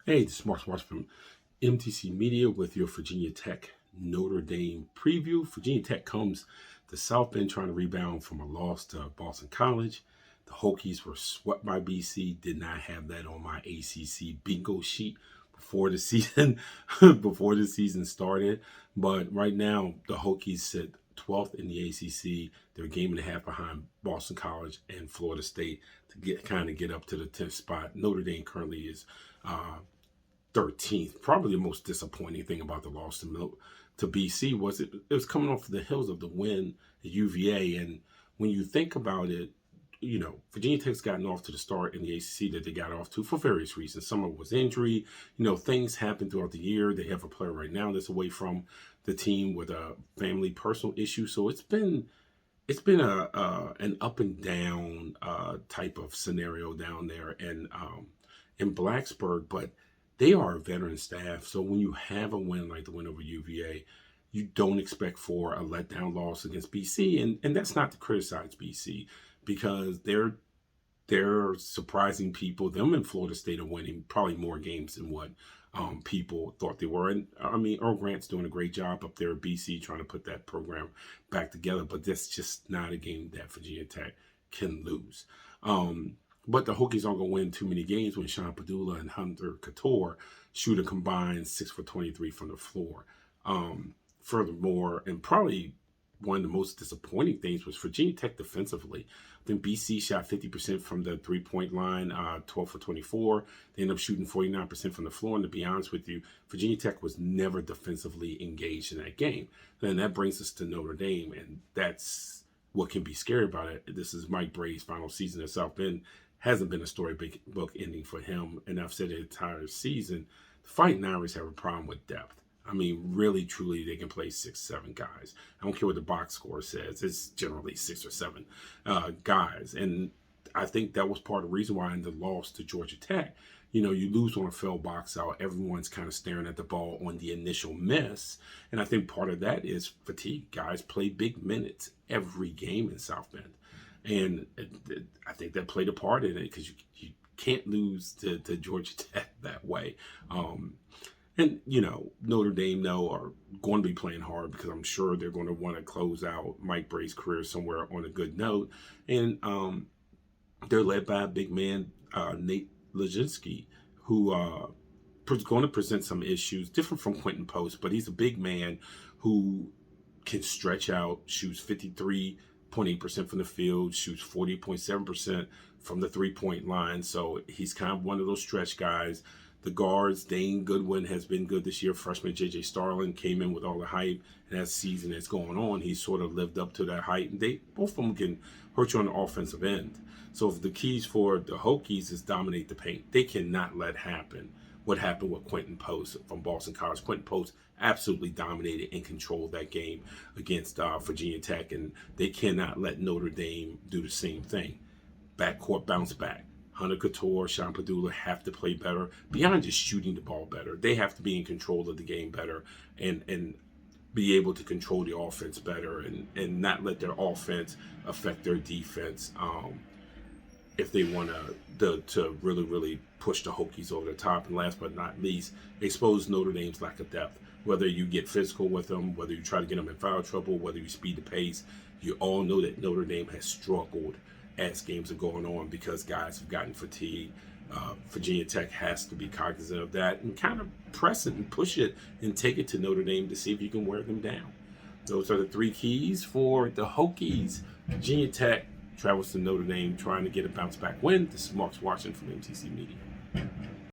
Hey, this is Mark Watch from MTC Media with your Virginia Tech Notre Dame preview. Virginia Tech comes to South Bend trying to rebound from a loss to Boston College. The Hokies were swept by BC. Did not have that on my ACC bingo sheet before the season started. But right now, the Hokies sit 12th in the ACC. They're a game and a half behind Boston College and Florida State to get up to the 10th spot. Notre Dame currently is 13th. Probably the most disappointing thing about the loss to BC was it was coming off the heels of the win at UVA. And when you think about it, Virginia Tech's gotten off to the start in the ACC that they got off to for various reasons. Some of it was injury. Things happen throughout the year. They have a player right now that's away from the team with a family personal issue. So it's been an up and down type of scenario down there in Blacksburg, but they are a veteran staff. So when you have a win like the win over UVA, you don't expect for a letdown loss against BC. And that's not to criticize BC because they're surprising people. Them and Florida State are winning probably more games than what people thought they were. And I mean, Earl Grant's doing a great job up there at BC trying to put that program back together. But that's just not a game that Virginia Tech can lose. But the Hokies aren't going to win too many games when Sean Padula and Hunter Couture shoot a combined 6 for 23 from the floor. Furthermore, and probably one of the most disappointing things was Virginia Tech defensively. I think BC shot 50% from the three-point line, 12 for 24. They ended up shooting 49% from the floor. And to be honest with you, Virginia Tech was never defensively engaged in that game. Then that brings us to Notre Dame, and that's what can be scary about it. This is Mike Brey's final season at South Bend. Hasn't been a storybook ending for him, and I've said the entire season, the Fighting Irish have a problem with depth. I mean, really, truly, they can play 6, 7 guys. I don't care what the box score says. It's generally 6 or 7 guys. And I think that was part of the reason why in the loss to Georgia Tech, you lose on a failed box out. Everyone's kind of staring at the ball on the initial miss. And I think part of that is fatigue. Guys play big minutes every game in South Bend. And I think that played a part in it because you can't lose to Georgia Tech that way. And Notre Dame, are going to be playing hard because I'm sure they're going to want to close out Mike Brey's career somewhere on a good note. And they're led by a big man, Nate Leginski, who is going to present some issues different from Quentin Post, but he's a big man who can stretch out, shoots 53.8% from the field, shoots 40.7% from the three-point line. So he's kind of one of those stretch guys. The guards, Dane Goodwin has been good this year. Freshman J.J. Starlin came in with all the hype, and as season is going on, he's sort of lived up to that hype. And both of them can hurt you on the offensive end. So if the keys for the Hokies is dominate the paint, they cannot let happen what happened with Quentin Post from Boston College. Quentin Post absolutely dominated and controlled that game against Virginia Tech, and they cannot let Notre Dame do the same thing. Backcourt bounce back. Hunter Couture, Sean Padula have to play better beyond just shooting the ball better. They have to be in control of the game better and be able to control the offense better and not let their offense affect their defense if they want to really, really push the Hokies over the top. And last but not least, expose Notre Dame's lack of depth. Whether you get physical with them, whether you try to get them in foul trouble, whether you speed the pace, you all know that Notre Dame has struggled as games are going on because guys have gotten fatigued. Virginia Tech has to be cognizant of that and kind of press it and push it and take it to Notre Dame to see if you can wear them down. Those are the 3 keys for the Hokies. Virginia Tech travels to Notre Dame trying to get a bounce back win. This is Mark Watson from MTC Media.